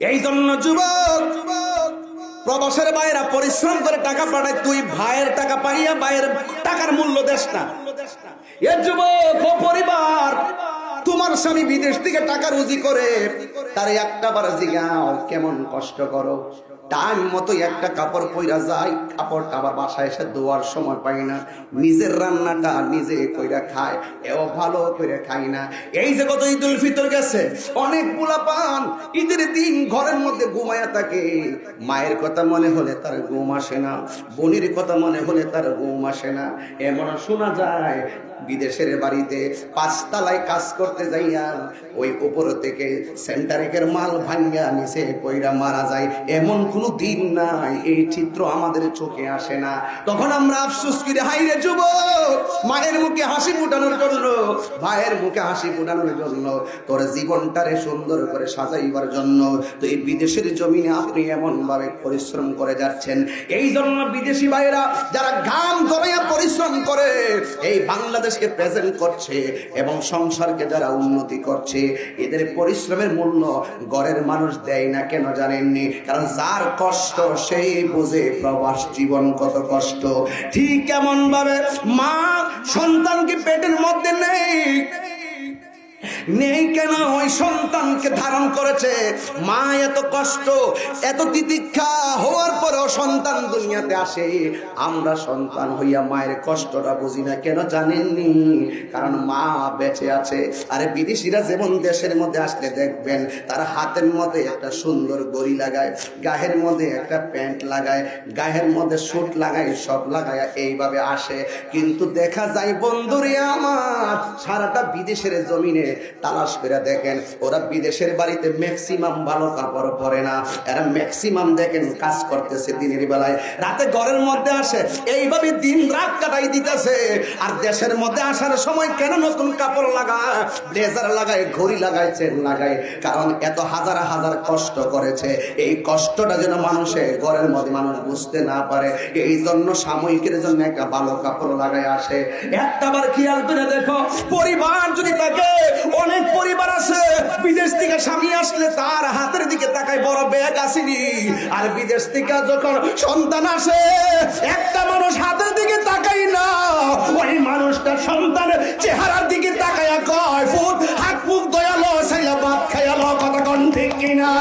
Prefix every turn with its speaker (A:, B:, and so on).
A: এই জন্য যুবক, প্রবাসের ভাইরা পরিশ্রম করে টাকা পাঠায়, তুই ভাইয়ের টাকা পাইয়া ভাইয়ের টাকার মূল্য দেস না। এ যুবক ও পরিবার, তোমার স্বামী বিদেশ থেকে টাকা রুজি করে, তার একটা বার জিগাও কেমন কষ্ট করো। টাইম মতো একটা কাপড় পইরা যায়, কাপড়টা আবার বাসায় এসে ধোয়ার সময় পাই না, নিজের রান্নাটা নিজে কইরা খায়, এও ভালো করে খাই না। এই যে গত ঈদুল ফিতর গেছে, অনেক পোলাপান ঈদের দিন ঘরের মধ্যে ঘুমায়া থাকে, মায়ের কথা মনে হলে তার ঘুম আসে না, বোনের কথা মনে হলে তার ঘুম আসে না। এমন শোনা যায় বিদেশের বাড়িতে পাঁচতলায় কাজ করতে যাইয়া ওই উপর থেকে সেন্টারেকের মাল ভাঙ্গা নিচে কইরা মারা যায়, এমন কোনো দিন নাই। এই চিত্র আমাদের চোখে আসে না। তখন আমরা আফসোস করি, হাই রে যুবক, মায়ের মুখে হাসি ফুটানোর জন্য, ভাইয়ের মুখে হাসি ফুটানোর জন্য, তোর জীবনটারে সুন্দর করে সাজাইবার জন্য তো এই বিদেশের জমিনে আপনি এমন ভাবে পরিশ্রম করে যাচ্ছেন। এই জন্য বিদেশি ভাইরা যারা ঘাম জমাইয়া পরিশ্রম করে এই বাংলাদেশকে প্রেজেন্ট করছে এবং সংসারকে যারা উন্নতি করছে, এদের পরিশ্রমের মূল্য ঘরের মানুষ দেয় না। কেন জানেননি? কারণ যার কষ্ট সেই বোঝে প্রবাস জীবন কত কষ্ট। ঠিক এমন ভাবে মা সন্তানকে পেটের মধ্যে নেই কেন, ওই সন্তানকে ধারণ করেছে, মা এত কষ্ট এত তিতিক্ষা হওয়ার পরেও সন্তান দুনিয়াতে আসে। আমরা সন্তান হইয়া মায়ের কষ্টটা বুঝি না। কেন জানেননি? কারণ মা বেঁচে আছে। আরে বিদেশিরা যেমন দেশের মধ্যে আসলে দেখবেন তার হাতের মধ্যে একটা সুন্দর গড়ি লাগায়, গায়ের মধ্যে একটা প্যান্ট লাগায়, গায়ের মধ্যে স্যুট লাগায়, সব লাগায় এইভাবে আসে। কিন্তু দেখা যায় বন্ধুরে আমার, সারাটা বিদেশের জমিনে তালাশ করে দেখেন, ওরা বিদেশের বাড়িতে ম্যাক্সিমাম ভালো কাপড় পরে না। এরা ম্যাক্সিমাম দেখেন কাজ করতেছে দিনের বেলায়, রাতে ঘরের মধ্যে আসে, এইভাবে দিন রাত কাটাই দিতেছে। আর দেশের মধ্যে আসার সময় কেন নতুন কাপড় লাগায়, ব্লেজার লাগায়, ঘড়ি লাগায়, চেন লাগায়? কারণ এত হাজার হাজার কষ্ট করেছে। এই কষ্টটা যেন মানুষের ঘরের মধ্যে মানুষ বুঝতে না পারে, এই জন্য সাময়িকের জন্য একটা ভালো কাপড় লাগায় আসে। একটাবার খেয়াল করে দেখো, পরিবার যদি থাকে, অনেক পরিবার আছে বিদেশ থেকে স্বামী আসলে তার হাতের দিকে তাকায়, বড় ব্যাগ আসেনি। আর বিদেশ থেকে যখন সন্তান আসে, একটা মানুষ হাতের দিকে তাকাই না, ওই মানুষটা সন্তানের চেহারার দিকে তাকায়া কয়, ফুট হাত মুখ দয়ালো, সাইয়া ভাত খাইয়ালো, কথা কোন ঠিক কিনা?